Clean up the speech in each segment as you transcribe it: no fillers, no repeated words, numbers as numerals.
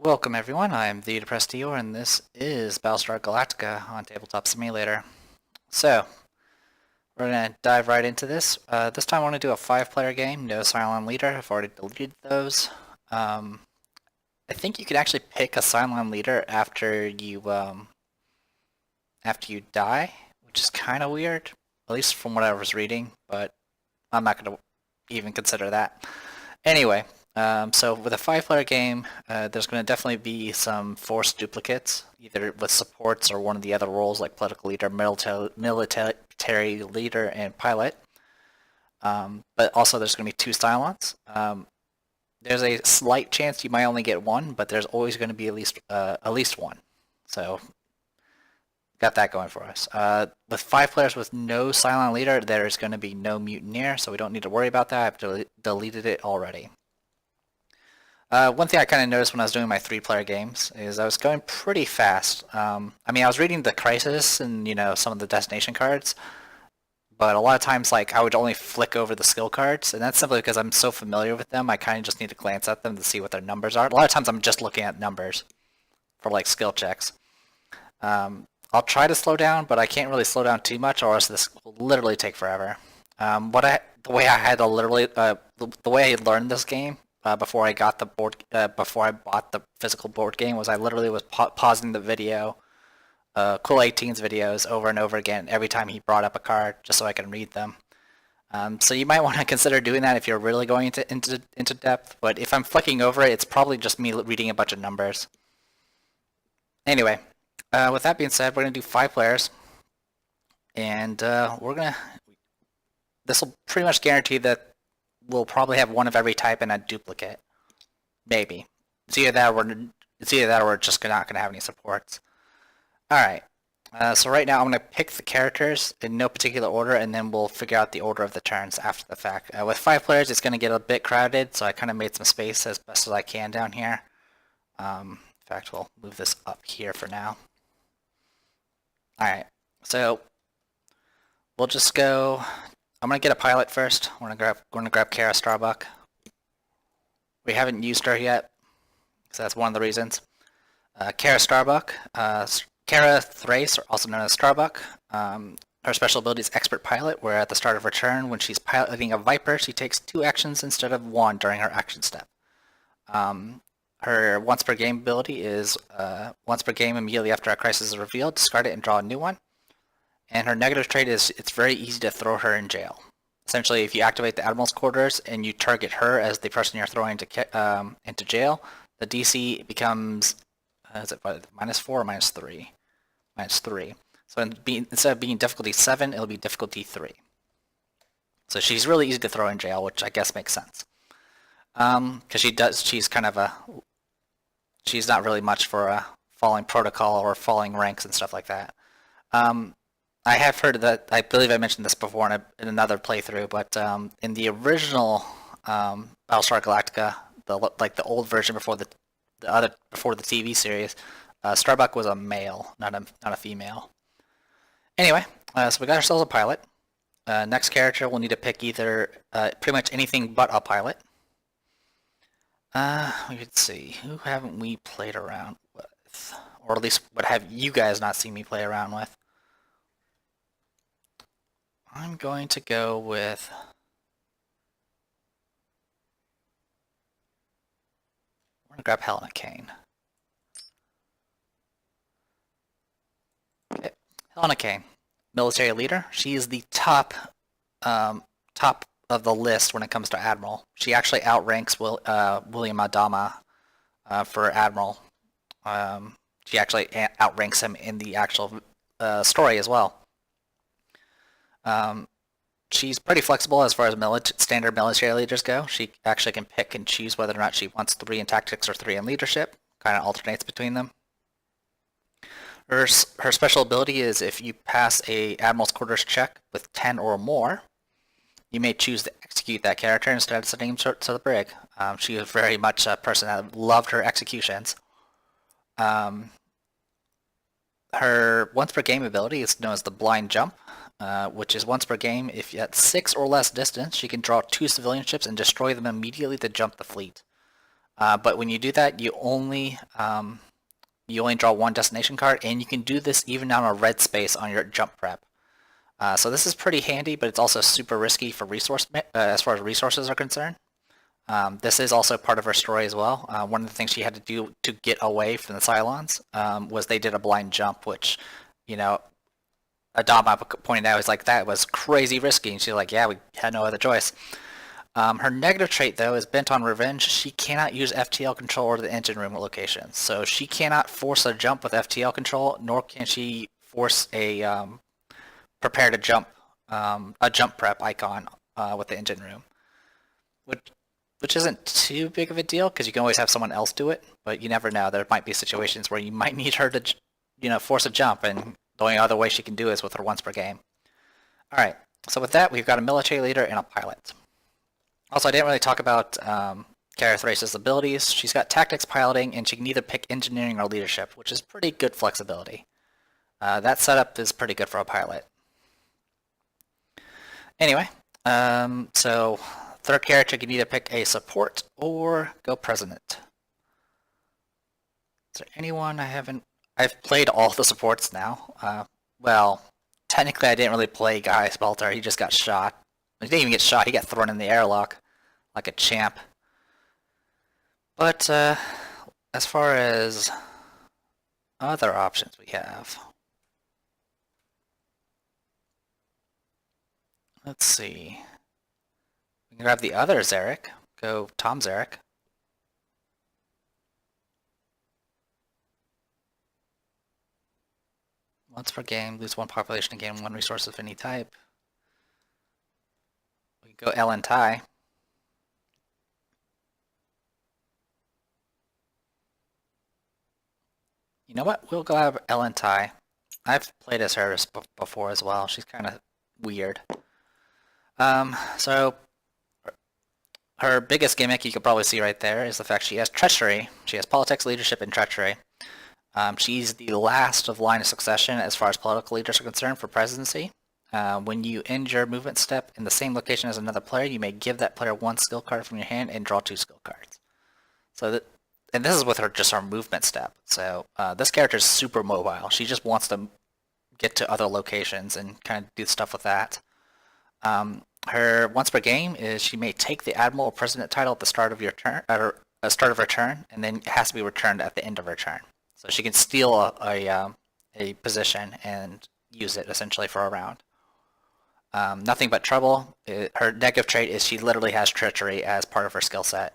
Welcome everyone, I am the Depressed Eeyore, and this is Battlestar Galactica on Tabletop Simulator. So, we're going to dive right into this. This time I want to do a 5-player game, no Cylon leader. I've already deleted those. I think you can actually pick a Cylon leader after you die, which is kind of weird, at least from what I was reading, but I'm not going to even consider that. Anyway, so with a 5-player game, there's going to definitely be some forced duplicates, either with supports or one of the other roles like political leader, military leader, and pilot. But also there's going to be 2 Cylons. There's a slight chance you might only get one, but there's always going to be at least one. So got that going for us. With 5 players with no Cylon leader, there's going to be no mutineer, so we don't need to worry about that. I've deleted it already. One thing I kind of noticed when I was doing my 3-player games is I was going pretty fast. I was reading the crisis and some of the destination cards, but a lot of times I would only flick over the skill cards, and that's simply because I'm so familiar with them. I kind of just need to glance at them to see what their numbers are. A lot of times I'm just looking at numbers for skill checks. I'll try to slow down, but I can't really slow down too much, or else this will literally take forever. The way I learned this game before I got the before I bought the physical board game was I literally was pausing the video, Cool 18's videos over and over again every time he brought up a card, just so I can read them. So you might want to consider doing that if you're really going into depth. But if I'm flicking over it, it's probably just me reading a bunch of numbers. Anyway. With that being said, we're going to do 5 players, and this will pretty much guarantee that we'll probably have one of every type and a duplicate. Maybe. It's either that or we're just not going to have any supports. Alright, so right now I'm going to pick the characters in no particular order, and then we'll figure out the order of the turns after the fact. With 5 players, it's going to get a bit crowded, so I kind of made some space as best as I can down here. In fact, we'll move this up here for now. Alright, so we'll just go. I'm going to get a pilot first. We're going to grab Kara Starbuck. We haven't used her yet, so that's one of the reasons. Kara Starbuck, Kara Thrace, also known as Starbuck. Her special ability is Expert Pilot, where at the start of her turn, when she's piloting a Viper, she takes 2 actions instead of 1 during her action step. Her once per game ability is once per game immediately after a crisis is revealed, discard it and draw a new one. And her negative trait is it's very easy to throw her in jail. Essentially, if you activate the Admiral's Quarters and you target her as the person you're throwing into jail, the DC becomes, is it -4 or -3? -3. So instead of being difficulty 7, it'll be difficulty 3. So she's really easy to throw in jail, which I guess makes sense. Because she's not really much for following protocol or following ranks and stuff like that. I have heard that, I believe I mentioned this before in another playthrough, but in the original Battlestar Galactica, the old version before the TV series, Starbuck was a male, not a female. Anyway, so we got ourselves a pilot. Next character, we'll need to pick either pretty much anything but a pilot. We could see, who haven't we played around with? Or at least what have you guys not seen me play around with? I'm going to go with... We're going to grab Helena Kane. Okay. Helena Kane, military leader. She is the top of the list when it comes to Admiral. She actually outranks William Adama for Admiral. She actually outranks him in the actual story as well. She's pretty flexible as far as standard military leaders go. She actually can pick and choose whether or not she wants 3 in tactics or 3 in leadership. Kind of alternates between them. Her special ability is if you pass a Admiral's Quarters check with 10 or more, you may choose to execute that character instead of sending him to the brig. She was very much a person that loved her executions. Her once per game ability is known as the Blind Jump, which is once per game. If at 6 or less distance, she can draw 2 civilian ships and destroy them immediately to jump the fleet. But when you do that, you only draw one destination card, and you can do this even on a red space on your jump prep. So this is pretty handy, but it's also super risky for as far as resources are concerned. This is also part of her story as well. One of the things she had to do to get away from the Cylons was they did a blind jump, which, Adama pointed out, is like, that was crazy risky, and she's like, yeah, we had no other choice. Her negative trait, though, is bent on revenge. She cannot use FTL control or the engine room location. So she cannot force a jump with FTL control, nor can she force a prepare to jump, a jump prep icon with the engine room. Which isn't too big of a deal, because you can always have someone else do it, but you never know. There might be situations where you might need her to, force a jump, and the only other way she can do it is with her once per game. Alright, so with that, we've got a military leader and a pilot. Also, I didn't really talk about Kara Thrace's abilities. She's got tactics, piloting, and she can either pick engineering or leadership, which is pretty good flexibility. That setup is pretty good for a pilot. Anyway, so third character can either pick a support or go president. Is there anyone I haven't... I've played all the supports now. Well, technically I didn't really play Guy Spelter. He just got shot. He didn't even get shot. He got thrown in the airlock like a champ. But as far as other options we have... Let's see. We can grab the other Zarek. Go Tom Zarek. Once per game, lose one population and gain one resource of any type. We can go Ellen Tai. You know what? We'll go Ellen Tai. I've played as her before as well. She's kind of weird. So her biggest gimmick, you could probably see right there, is the fact she has treachery. She has politics, leadership, and treachery. She's the last of line of succession as far as political leaders are concerned for presidency. When you end your movement step in the same location as another player, you may give that player one skill card from your hand and draw 2 skill cards. And this is with just her movement step. So this character is super mobile. She just wants to get to other locations and kind of do stuff with that. Her once per game is she may take the admiral or president title at the start of your turn, or start of her turn, and then it has to be returned at the end of her turn. So she can steal a position and use it essentially for a round. Nothing but trouble. Her negative trait is she literally has treachery as part of her skill set.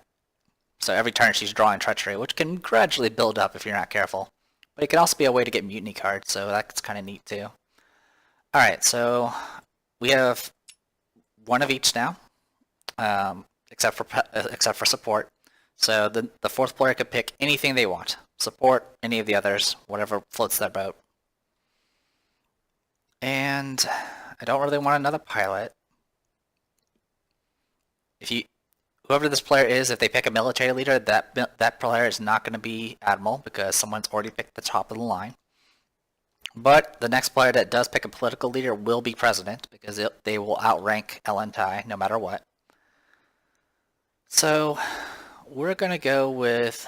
So every turn she's drawing treachery, which can gradually build up if you're not careful. But it can also be a way to get mutiny cards, so that's kind of neat too. Alright, so we have one of each now, except for support. So the fourth player could pick anything they want. Support, any of the others, whatever floats their boat. And I don't really want another pilot. Whoever this player is, if they pick a military leader, that player is not going to be admiral because someone's already picked the top of the line. But the next player that does pick a political leader will be president because they will outrank Ellen Tai no matter what. So we're going to go with...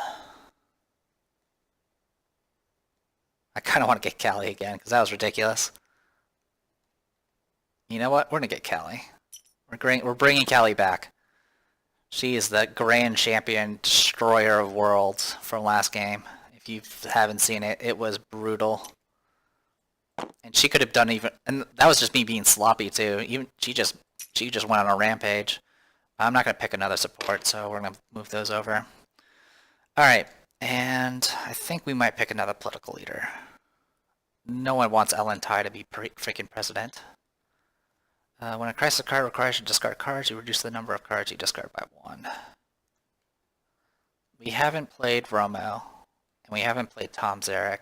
I kind of want to get Callie again because that was ridiculous. You know what? We're going to get Callie. We're bringing Callie back. She is the grand champion destroyer of worlds from last game. If you haven't seen it, it was brutal. And she could have done even... And that was just me being sloppy too. Even she just went on a rampage. I'm not going to pick another support, so we're going to move those over. Alright, and I think we might pick another political leader. No one wants Ellen Tai to be freaking president. When a crisis card requires you to discard cards, you reduce the number of cards you discard by 1. We haven't played Romo, and we haven't played Tom Zarek.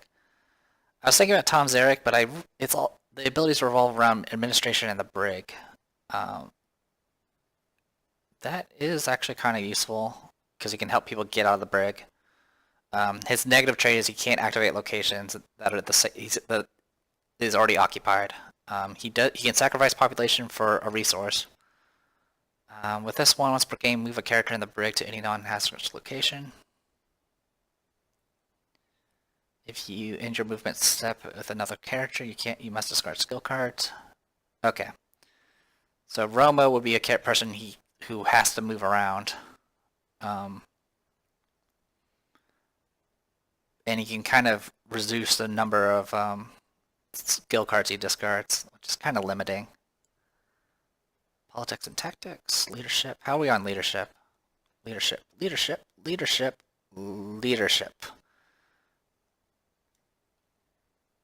I was thinking about Tom Zarek, but the abilities revolve around administration and the brig. That is actually kind of useful because he can help people get out of the brig. His negative trait is he can't activate locations that is already occupied. He can sacrifice population for a resource. With this one, once per game, move a character in the brig to any non-hazardous location. If you end your movement step with another character, you must discard skill cards. Okay. So Romo would be a person who has to move around. And he can kind of reduce the number of skill cards he discards, which is kind of limiting. Politics and tactics, leadership. How are we on leadership? Leadership.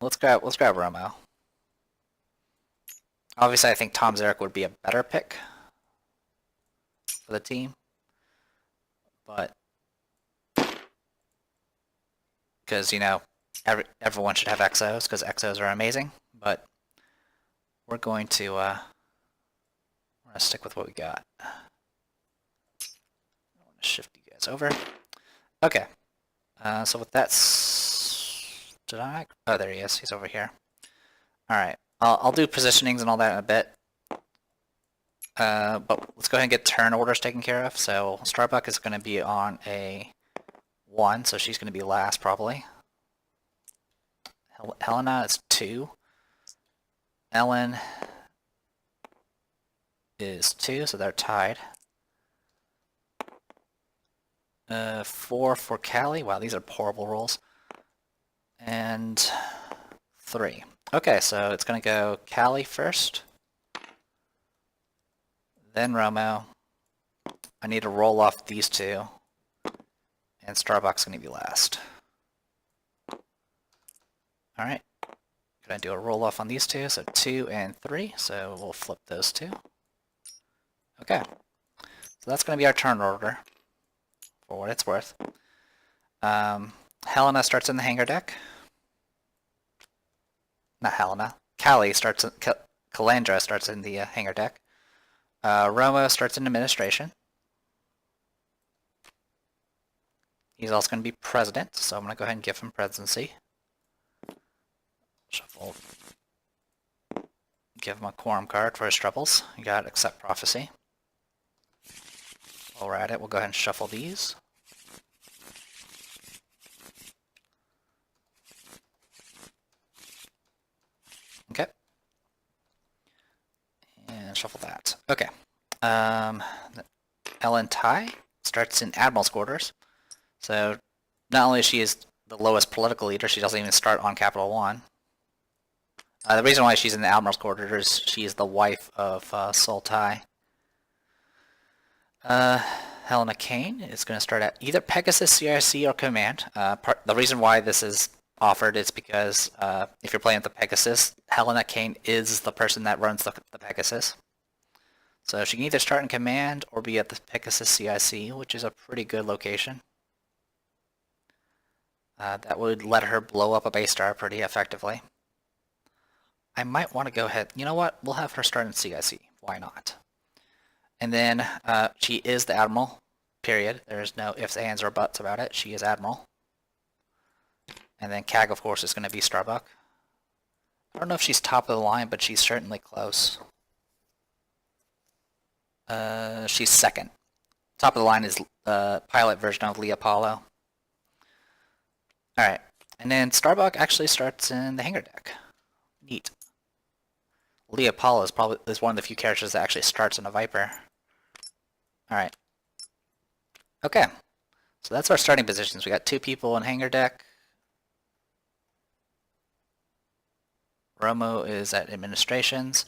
Let's grab Romo. Obviously, I think Tom Zarek would be a better pick for the team, but because everyone should have Exos because Exos are amazing. But we're going to stick with what we got. I want to shift you guys over. Okay. So with that, oh, there he is. He's over here. All right. I'll do positionings and all that in a bit. But let's go ahead and get turn orders taken care of. So Starbuck is going to be on a 1, so she's going to be last probably. Helena is 2. Ellen is 2, so they're tied. 4 for Callie. Wow, these are horrible rolls. And 3. Okay, so it's going to go Callie first. Then Romo. I need to roll off these 2. And Starbuck's going to be last. Alright. Gonna do a roll off on these 2, so 2 and 3, so we'll flip those 2. Okay. So that's going to be our turn order, for what it's worth. Helena starts in the hangar deck. Not Helena. Callie starts in, Calandra starts in the hangar deck. Romo starts in administration. He's also going to be president, so I'm going to go ahead and give him presidency. Shuffle. Give him a quorum card for his troubles. You got accept prophecy. While we're at it, we'll go ahead and shuffle these. Okay. And shuffle that. Okay. Ellen Ty starts in Admiral's quarters. So not only is she the lowest political leader, she doesn't even start on Capital One. The reason why she's in the Admiral's quarters is she is the wife of Sultai. Helena Kane is going to start at either Pegasus, CRC, or Command. The reason why this is offered is because if you're playing with the Pegasus, Helena Kane is the person that runs the Pegasus. So she can either start in Command or be at the Pegasus CIC, which is a pretty good location. That would let her blow up a base star pretty effectively. I might want to go ahead. You know what? We'll have her start in CIC. Why not? And then she is the Admiral, period. There's no ifs, ands, or buts about it. She is Admiral. And then CAG, of course, is going to be Starbuck. I don't know if she's top of the line, but she's certainly close. She's second. Top of the line is pilot version of Lee Apollo. Alright. And then Starbuck actually starts in the hangar deck. Neat. Lee Apollo is one of the few characters that actually starts in a Viper. Alright. Okay. So that's our starting positions. We got 2 people in hangar deck. Romo is at administrations.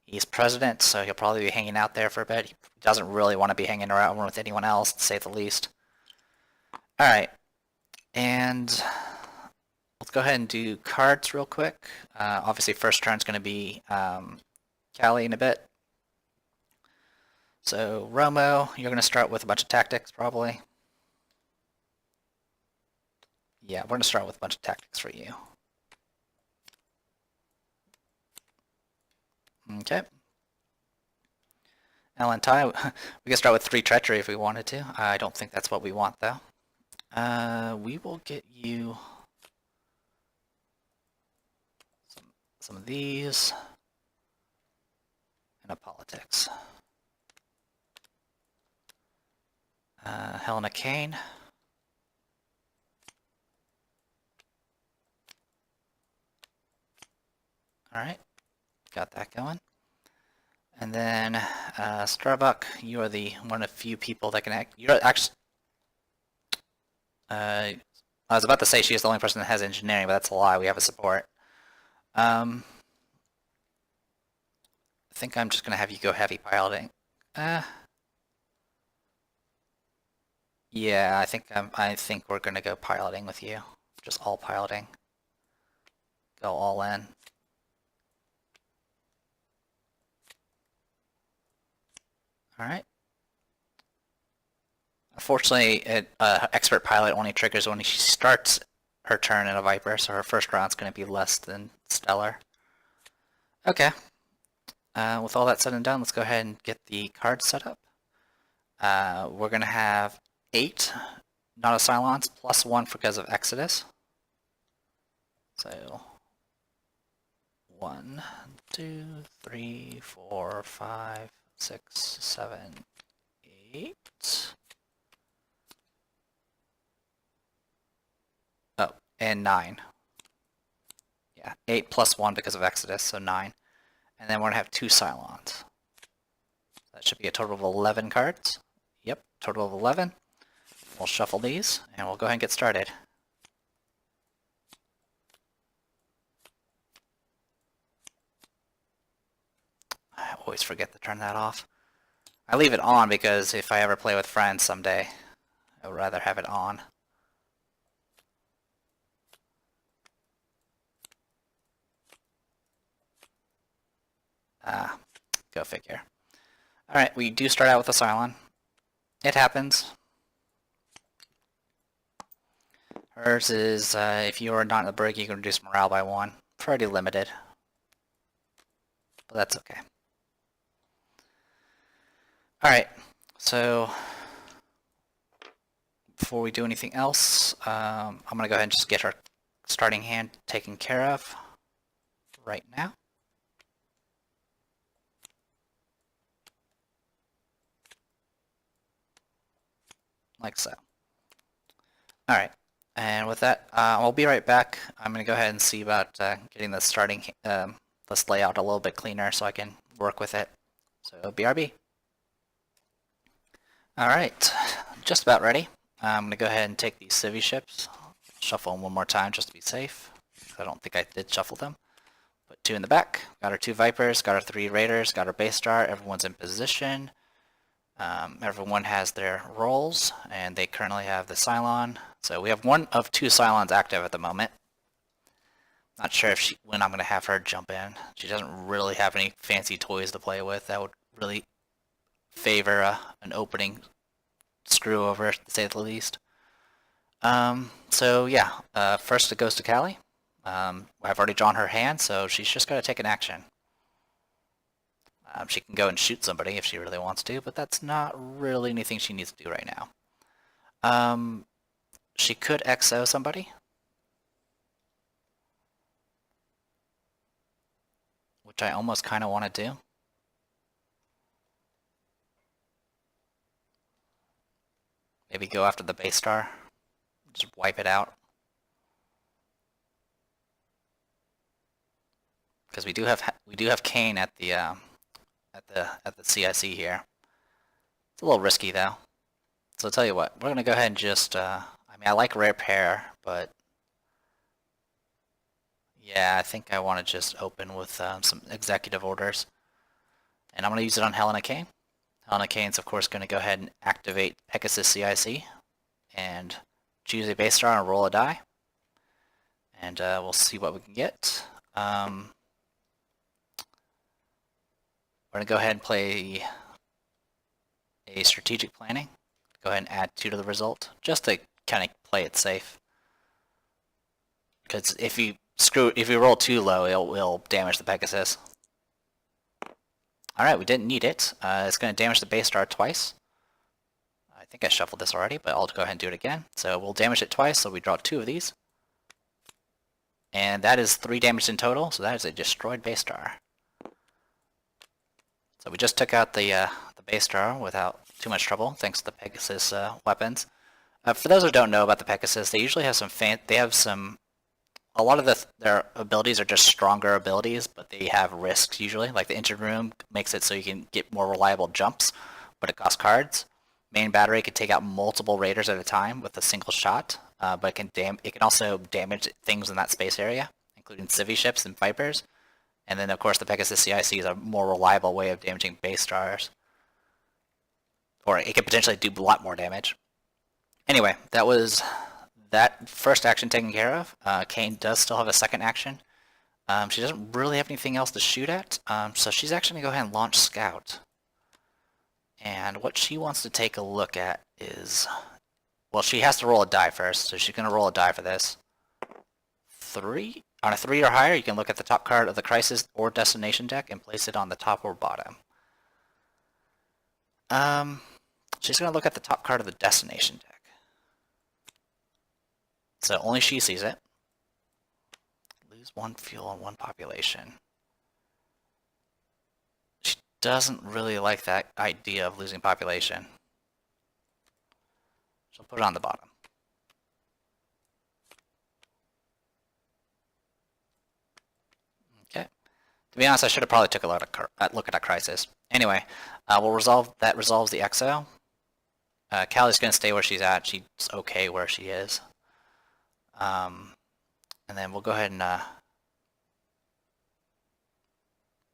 He's president, so he'll probably be hanging out there for a bit. He doesn't really want to be hanging around with anyone else, to say the least. Alright. And let's go ahead and do cards real quick. Obviously, first turn's going to be Callie in a bit. So, Romo, you're going to start with a bunch of tactics, probably. Yeah, we're going to start with a bunch of tactics for you. Okay. Ellen Ty, we can start with 3 treachery if we wanted to. I don't think that's what we want, though. We will get you some of these and a politics. Helena Kane. Alright, got that going. And then Starbuck, you are the one of few people that can act. You're actually. I was about to say she is the only person that has engineering, but that's a lie. We have a support. I think I'm just gonna have you go heavy piloting. Yeah, I think we're gonna go piloting with you. Just all piloting. Go all in. Alright. Unfortunately, expert pilot only triggers when she starts her turn in a Viper, so her first round's going to be less than stellar. Okay. With all that said and done, let's go ahead and get the cards set up. We're going to have 8 not cylons plus 1 because of Exodus. So 1, 2, 3, 4, 5, 6, 7, 8. Oh, and 9. Yeah, 8 plus 1 because of Exodus, so 9. And then we're going to have 2 cylons. That should be a total of 11 cards. Yep, total of 11. We'll shuffle these, and we'll go ahead and get started. I always forget to turn that off. I leave it on because if I ever play with friends someday, I would rather have it on. Go figure. Alright, we do start out with a cylon. It happens. Hers is, if you are not in the brig, you can reduce morale by 1. Pretty limited. But that's okay. Alright, so before we do anything else, I'm going to go ahead and just get her starting hand taken care of right now. Like so. Alright, and with that, I'll be right back. I'm going to go ahead and see about getting the starting this layout a little bit cleaner so I can work with it. So BRB. Alright, just about ready. I'm going to go ahead and take these civvy ships, shuffle them one more time just to be safe. I don't think I did shuffle them. Put 2 in the back, got our 2 Vipers, got our 3 Raiders, got our base star, everyone's in position. Everyone has their roles, and they currently have the cylon. So we have 1 of 2 cylons active at the moment. Not sure if when I'm going to have her jump in. She doesn't really have any fancy toys to play with. That would really favor an opening screw over, to say the least. So yeah, first it goes to Callie. I've already drawn her hand, so she's just got to take an action. She can go and shoot somebody if she really wants to, but that's not really anything she needs to do right now. She could XO somebody, which I almost kind of want to do. Maybe go after the base star, just wipe it out. Because we do have Kane at the CIC here. It's a little risky though. So I'll tell you what, we're gonna go ahead and just I mean, I like rare pair, but yeah, I think I want to just open with some executive orders, and I'm gonna use it on Helena Kane. Helena Kane's of course gonna go ahead and activate Pegasus CIC and choose a base star and roll a die, and we'll see what we can get. We're going to go ahead and play a strategic planning. Go ahead and add 2 to the result, just to kind of play it safe. Because if you roll too low, it'll damage the Pegasus. Alright, we didn't need it. It's going to damage the base star twice. I think I shuffled this already, but I'll go ahead and do it again. So we'll damage it twice, so we draw 2 of these. And that is 3 damage in total, so that is a destroyed base star. So we just took out the base star without too much trouble, thanks to the Pegasus weapons. For those who don't know about the Pegasus, they usually have some a lot of their abilities are just stronger abilities, but they have risks usually. Like the engine room makes it so you can get more reliable jumps, but it costs cards. Main battery can take out multiple raiders at a time with a single shot, but it can also damage things in that space area, including civvy ships and vipers. And then of course the Pegasus CIC is a more reliable way of damaging base stars, or it could potentially do a lot more damage. Anyway, that was that first action taken care of. Kane does still have a second action. She doesn't really have anything else to shoot at, so she's actually going to go ahead and launch Scout. And what she wants to take a look at is, well, she has to roll a die first, so she's going to roll a die for this. 3? On a 3 or higher, you can look at the top card of the Crisis or Destination deck and place it on the top or bottom. She's going to look at the top card of the Destination deck. So only she sees it. Lose 1 fuel and 1 population. She doesn't really like that idea of losing population. She'll put it on the bottom. Okay. To be honest, I should have probably took a look at a Crisis. Anyway, that resolves the EXO. Callie's going to stay where she's at. She's okay where she is. And then we'll go ahead and,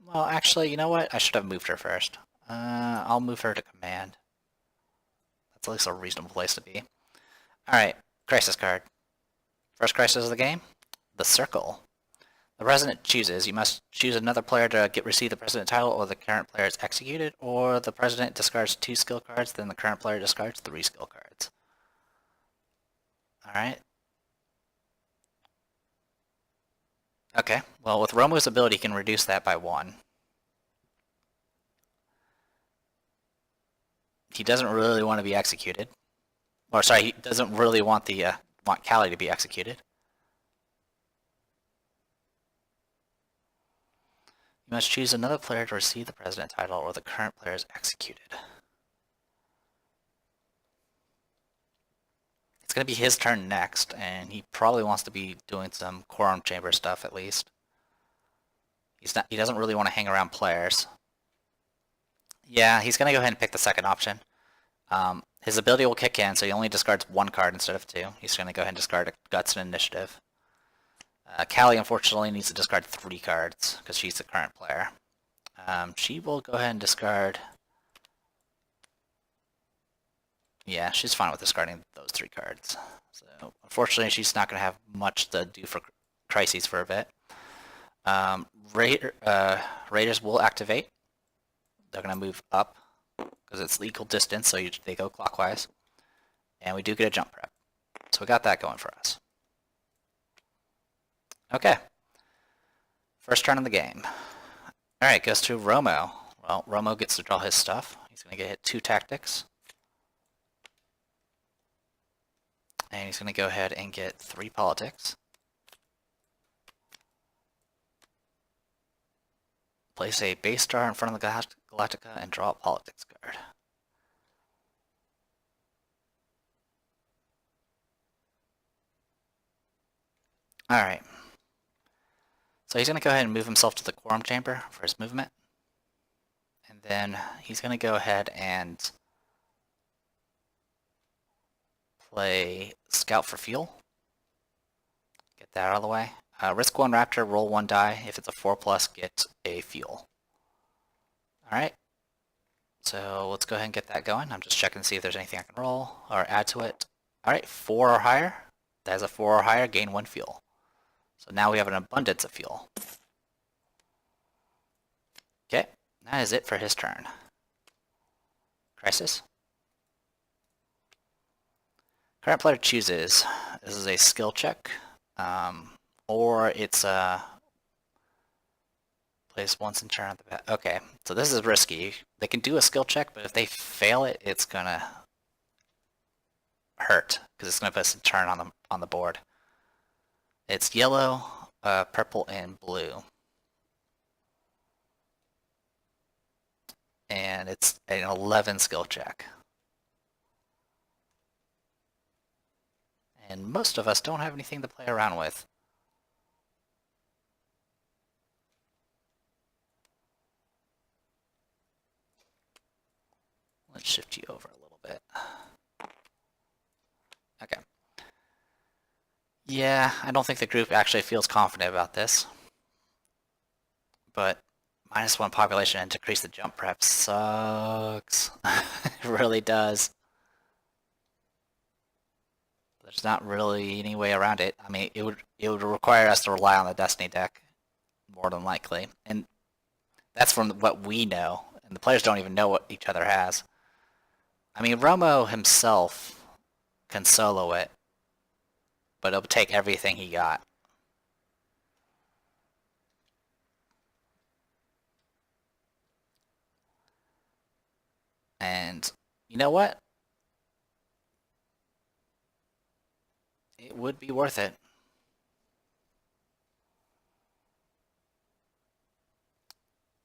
well, actually, you know what? I should have moved her first. I'll move her to command. That's at least a reasonable place to be. Alright, Crisis card. First Crisis of the game, the Circle. The President chooses. You must choose another player to receive the President title, or the current player is executed, or the President discards 2 skill cards, then the current player discards 3 skill cards. Alright. Okay, well, with Romu's ability, he can reduce that by 1. He doesn't really want to be executed. Or, sorry, he doesn't really want want Callie to be executed. You must choose another player to receive the President title, or the current player is executed. It's going to be his turn next, and he probably wants to be doing some quorum chamber stuff at least. He doesn't really want to hang around players. Yeah, he's going to go ahead and pick the second option. His ability will kick in, so he only discards 1 card instead of 2. He's going to go ahead and discard a Guts and Initiative. Callie, unfortunately, needs to discard 3 cards, because she's the current player. She will go ahead and discard... Yeah, she's fine with discarding those 3 cards. So, unfortunately, she's not going to have much to do for Crises for a bit. Raiders will activate. They're going to move up, because it's equal distance, so they go clockwise. And we do get a jump prep. So we got that going for us. Okay. First turn of the game. Alright, goes to Romo. Well, Romo gets to draw his stuff. He's going to get hit 2 tactics. And he's going to go ahead and get 3 politics. Place a base star in front of the Galactica and draw a politics card. Alright. So he's going to go ahead and move himself to the quorum chamber for his movement. And then he's going to go ahead and play Scout for fuel. Get that out of the way. Risk 1 Raptor, roll 1 die. If it's a 4+, get a fuel. Alright. So let's go ahead and get that going. I'm just checking to see if there's anything I can roll or add to it. Alright, 4 or higher. That is a 4 or higher, gain 1 fuel. So now we have an abundance of fuel. Okay, that is it for his turn. Crisis. Current player chooses. This is a skill check. Or it's place once in turn at the back. Okay, so this is risky. They can do a skill check, but if they fail it, it's gonna hurt because it's gonna put us in turn on the board. It's yellow, purple, and blue, and it's an 11 skill check. And most of us don't have anything to play around with. shift you over a little bit. Okay. Yeah, I don't think the group actually feels confident about this. But -1 population and decrease the jump prep sucks. It really does. There's not really any way around it. I mean, it would require us to rely on the Destiny deck, more than likely. And that's from what we know. And the players don't even know what each other has. I mean, Romo himself can solo it, but it'll take everything he got. And you know what? It would be worth it.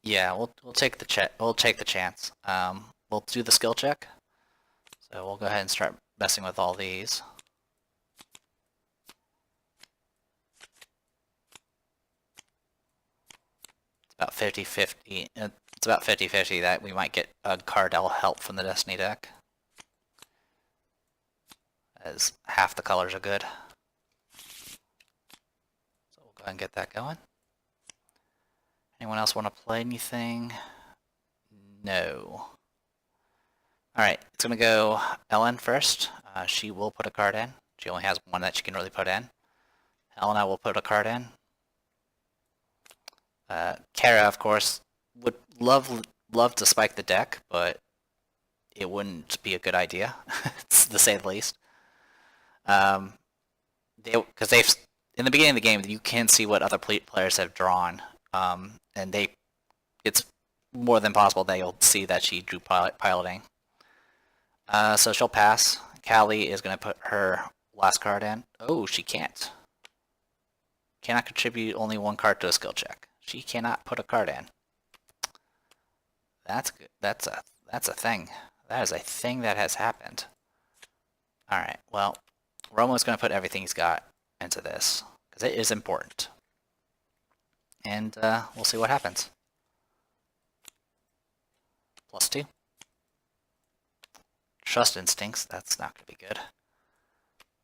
Yeah, we'll take the chance. We'll do the skill check. So we'll go ahead and start messing with all these. It's about 50-50. It's about 50-50 that we might get a card that'll help from the Destiny deck, as half the colors are good. So we'll go ahead and get that going. Anyone else want to play anything? No. Alright, it's going to go Ellen first. She will put a card in. She only has one that she can really put in. Helena will put a card in. Kara, of course, would love to spike the deck, but it wouldn't be a good idea, to say the least. Because they've in the beginning of the game, you can see what other players have drawn, and it's more than possible that you'll see that she drew piloting. So she'll pass. Callie is going to put her last card in. Oh, she can't. Cannot contribute only one card to a skill check. She cannot put a card in. That's good. That's a thing. That is a thing that has happened. Alright, well, Romo's going to put everything he's got into this, because it is important. And we'll see what happens. +2. Trust instincts, that's not going to be good.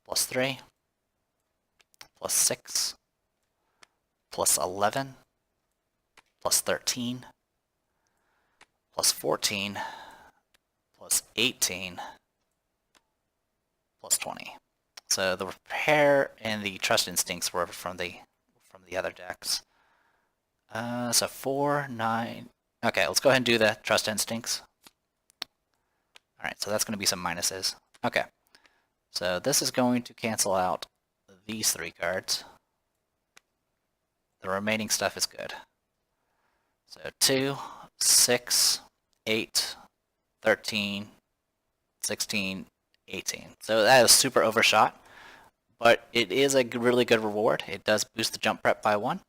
+3. +6. +11. +13. +14. +18. +20. So the repair and the trust instincts were from the other decks. So 4, 9. Okay, let's go ahead and do the trust instincts. Alright, so that's going to be some minuses. Okay, so this is going to cancel out these 3 cards. The remaining stuff is good. So 2, 6, 8, 13, 16, 18. So that is super overshot, but it is a really good reward. It does boost the jump prep by 1.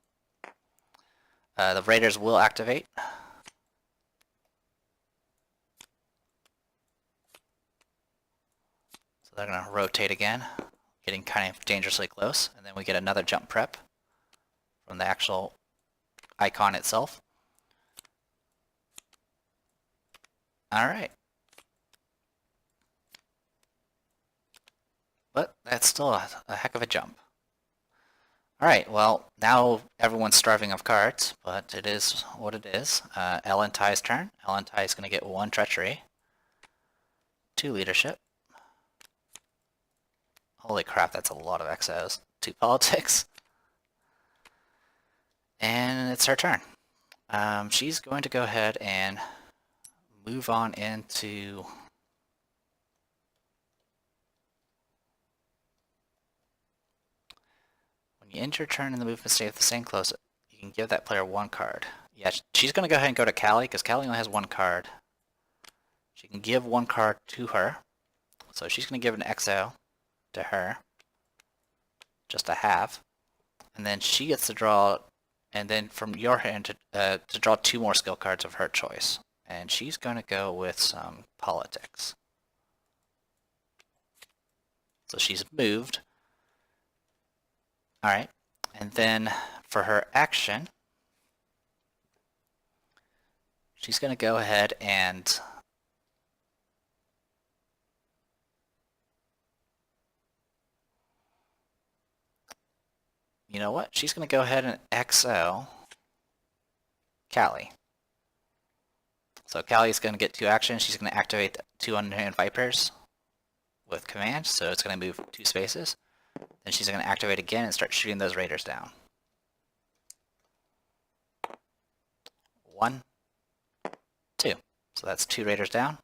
The Raiders will activate. So they're going to rotate again, getting kind of dangerously close, and then we get another jump prep from the actual icon itself. Alright. But that's still a heck of a jump. Alright, well, now everyone's starving of cards, but it is what it is. Ellen Tye's turn. Ellen Tye is going to get 1 treachery, 2 leadership. Holy crap, that's a lot of exos. 2 politics. And it's her turn. She's going to go ahead and move on into... When you end your turn in the movement state with the same close, you can give that player 1 card. Yeah, she's going to go ahead and go to Callie, because Callie only has 1 card. She can give 1 card to her. So she's going to give an XO to her. Just a half. And then she gets to draw, and then from your hand to draw 2 more skill cards of her choice. And she's going to go with some politics. So she's moved. Alright, and then for her action, she's going to go ahead and you know what? She's going to go ahead and XO Callie. So Callie's going to get 2 actions. She's going to activate 2 unmanned Vipers with command, so it's going to move 2 spaces. Then she's going to activate again and start shooting those raiders down. 1, 2. So that's 2 raiders down.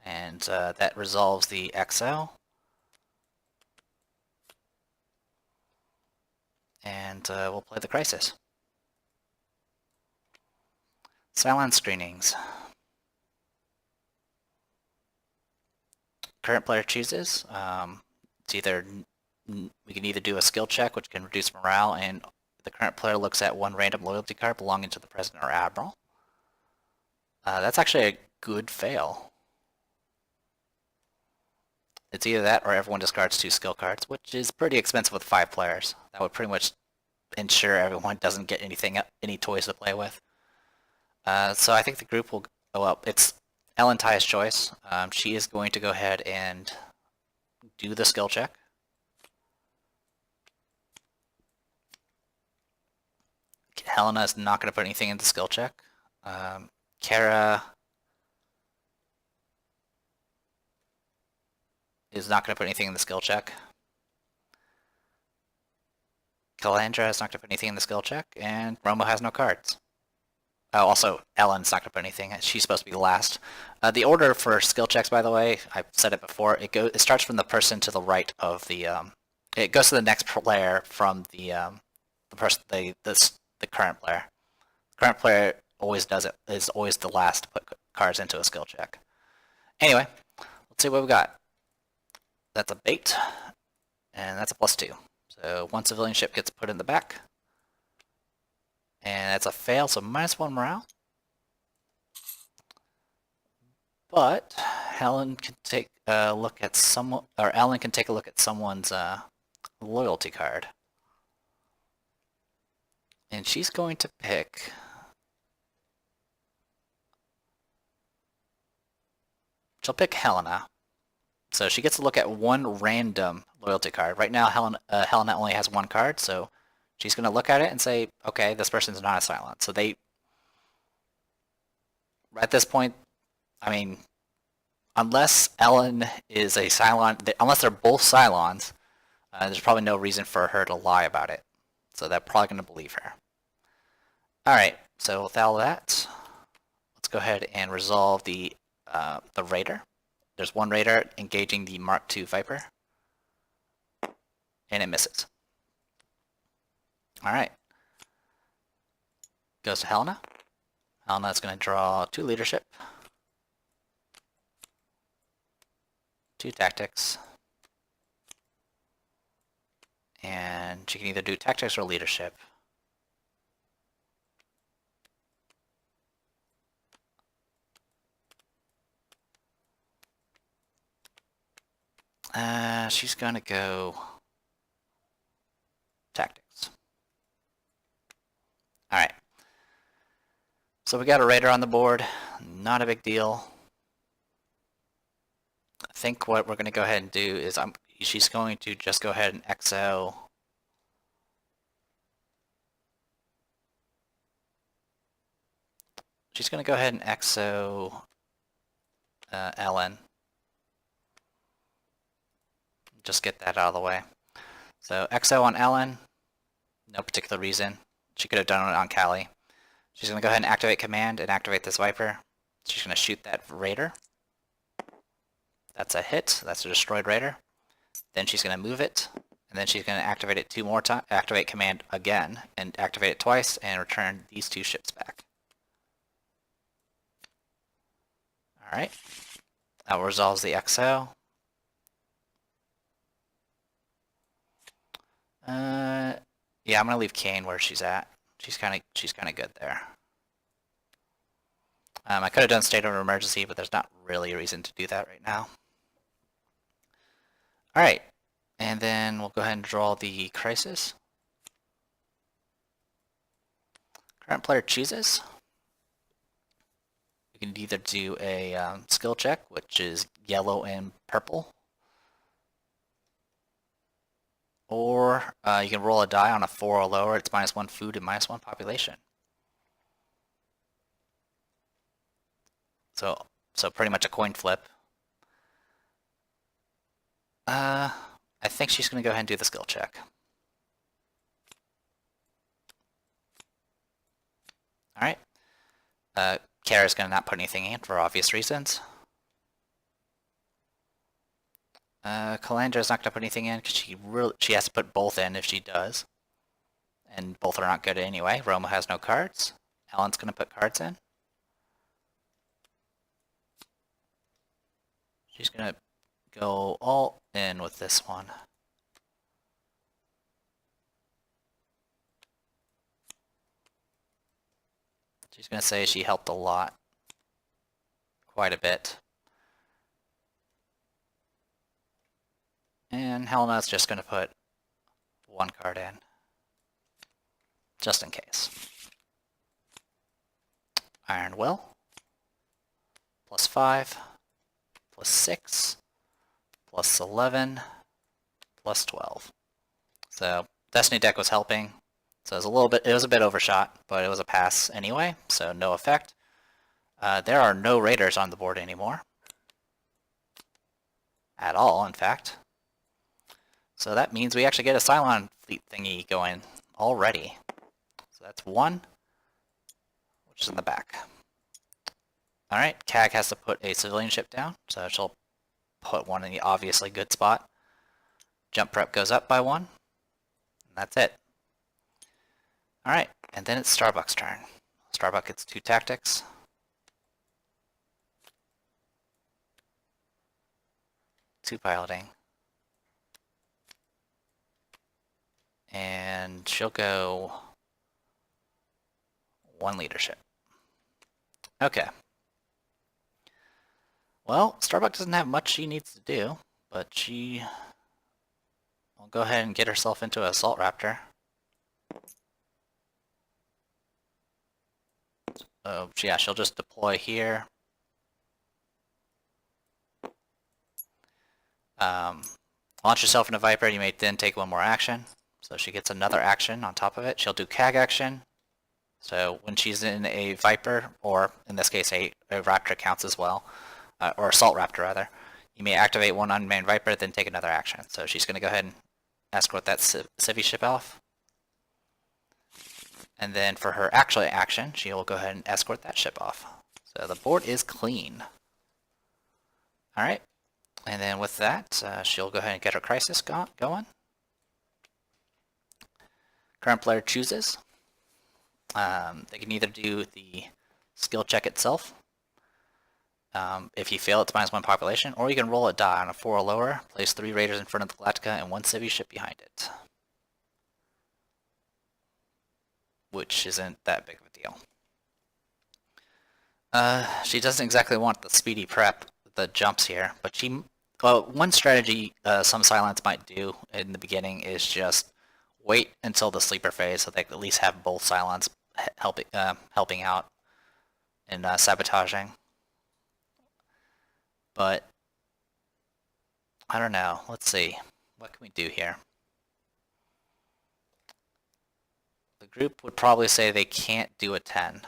And that resolves the XL. And we'll play the Crisis. Cylon screenings. Current player chooses. It's either we can either do a skill check, which can reduce morale, and the current player looks at 1 random loyalty card belonging to the president or admiral. That's actually a good fail. It's either that or everyone discards 2 skill cards, which is pretty expensive with 5 players. That would pretty much ensure everyone doesn't get any toys to play with. So I think the group will go up. It's Ellen Ty's choice. She is going to go ahead and do the skill check. Helena is not going to put anything in the skill check. Kara is not going to put anything in the skill check. Calandra is not going to put anything in the skill check, and Romo has no cards. Oh, also, Ellen's not going to put anything. She's supposed to be last. The order for skill checks, by the way, I've said it before. It starts from the person to the right of the. It goes to the next player from the person the current player. The current player always does it. Is always the last to put cards into a skill check. Anyway, let's see what we got. That's a bait, and that's a +2. So 1 civilian ship gets put in the back. And that's a fail, so -1 morale. But Helen can take a look at someone, or Ellen can take a look at someone's loyalty card. And she's going to pick she'll pick Helena. So she gets to look at 1 random loyalty card. Right now, Helena only has 1 card, so she's going to look at it and say, okay, this person's not a cylon. So at this point, I mean, unless Ellen is a cylon, unless they're both cylons, there's probably no reason for her to lie about it. So they're probably going to believe her. Alright, so with all that, let's go ahead and resolve the raider. There's 1 raider engaging the Mark II Viper, and it misses. Alright. Goes to Helena. Helena's going to draw 2 leadership, 2 tactics, and she can either do tactics or leadership. She's going to go tactics. Alright. So we got a raider on the board. Not a big deal. I think what we're going to go ahead and do is she's going to just go ahead and XO she's going to go ahead and XO Ellen. Just get that out of the way. So XO on Ellen, no particular reason. She could have done it on Callie. She's going to go ahead and activate command and activate this Viper. She's going to shoot that Raider. That's a hit. That's a destroyed Raider. Then she's going to move it, and then she's going to activate it 2 more times, activate command again, and activate it twice, and return these 2 ships back. Alright. That resolves the XO. Yeah, I'm gonna leave Kane where she's at. She's kind of good there. I could have done state of emergency, but there's not really a reason to do that right now. All right, and then we'll go ahead and draw the crisis. Current player chooses. We can either do a skill check, which is yellow and purple. or you can roll a die on a 4 or lower. It's -1 food and -1 population. So pretty much a coin flip. I think she's going to go ahead and do the skill check. Alright. Kara's going to not put anything in for obvious reasons. Calandra's not going to put anything in because she has to put both in if she does. And both are not good anyway. Roma has no cards. Alan's going to put cards in. She's going to go all in with this one. She's going to say she helped a lot. Quite a bit. And Helena's just going to put one card in. Just in case. Iron Will. +5. +6. +11. +12. So Destiny deck was helping. So it was a bit overshot, but it was a pass anyway, so no effect. There are no raiders on the board anymore. At all, in fact. So that means we actually get a cylon fleet thingy going already. So that's one, which is in the back. Alright, CAG has to put a civilian ship down, so she'll put one in the obviously good spot. Jump prep goes up by 1, and that's it. Alright, and then it's Starbuck's turn. Starbuck gets 2 tactics. Two piloting. And she'll go 1 leadership. Okay. Well, Starbuck doesn't have much she needs to do, but she will go ahead and get herself into an Assault Raptor. So yeah, she'll just deploy here. Launch yourself into Viper, you may then take 1 more action. So she gets another action on top of it. She'll do CAG action. So when she's in a Viper, or in this case a Raptor counts as well, or Assault Raptor rather, you may activate 1 unmanned Viper, then take another action. So she's going to go ahead and escort that civvy ship off. And then for her actual action, she'll go ahead and escort that ship off. So the board is clean. Alright, and then with that, she'll go ahead and get her crisis going. Current player chooses. They can either do the skill check itself. If you fail, it's -1 population, or you can roll a die on a 4 or lower, place 3 raiders in front of the Galactica and 1 civvy ship behind it. Which isn't that big of a deal. She doesn't exactly want the speedy prep, the jumps here, but one strategy some Cylons might do in the beginning is just wait until the sleeper phase so they can at least have both Cylons helping out in sabotaging. But I don't know. Let's see. What can we do here? The group would probably say they can't do a 10.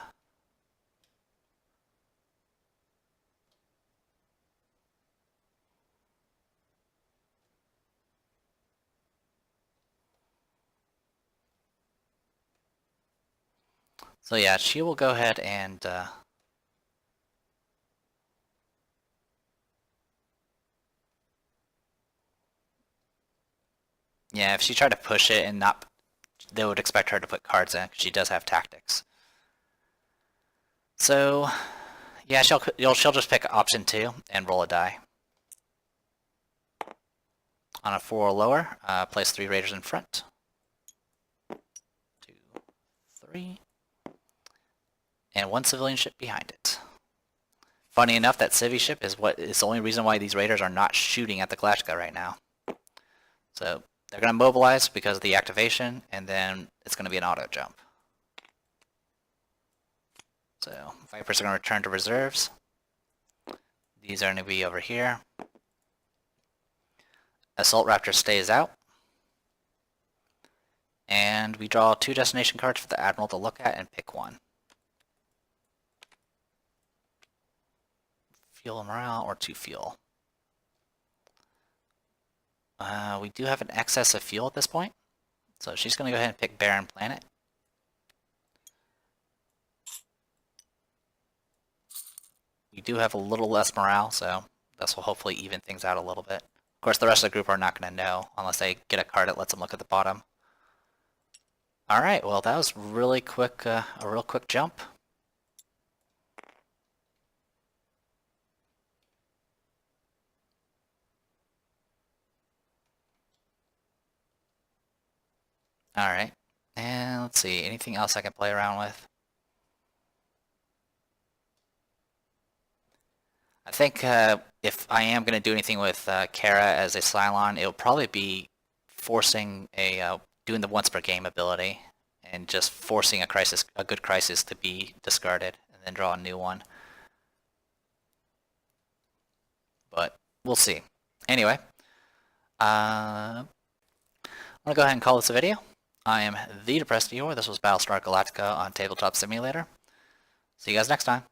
So yeah, she will go ahead and yeah, if she tried to push it and not, they would expect her to put cards in, because she does have tactics. So, yeah, she'll just pick option 2 and roll a die. On a 4 or lower, place 3 raiders in front. 2, 3. And 1 civilian ship behind it. Funny enough, that civvy ship is the only reason why these raiders are not shooting at the Galactica right now. So they're going to mobilize because of the activation, and then it's going to be an auto jump. So Vipers are going to return to reserves. These are going to be over here. Assault Raptor stays out. And we draw 2 destination cards for the Admiral to look at and pick one. Fuel and morale or 2 fuel. We do have an excess of fuel at this point, so she's going to go ahead and pick Barren Planet. We do have a little less morale, so this will hopefully even things out a little bit. Of course, the rest of the group are not going to know unless they get a card that lets them look at the bottom. Alright, well that was really quick, a real quick jump. Alright, and let's see, anything else I can play around with? I think if I am going to do anything with Kara as a Cylon, it'll probably be forcing doing the once per game ability and just forcing a good crisis to be discarded and then draw a new one. But we'll see. Anyway, I'm going to go ahead and call this a video. I am the Depressed Viewer. This was Battlestar Galactica on Tabletop Simulator. See you guys next time.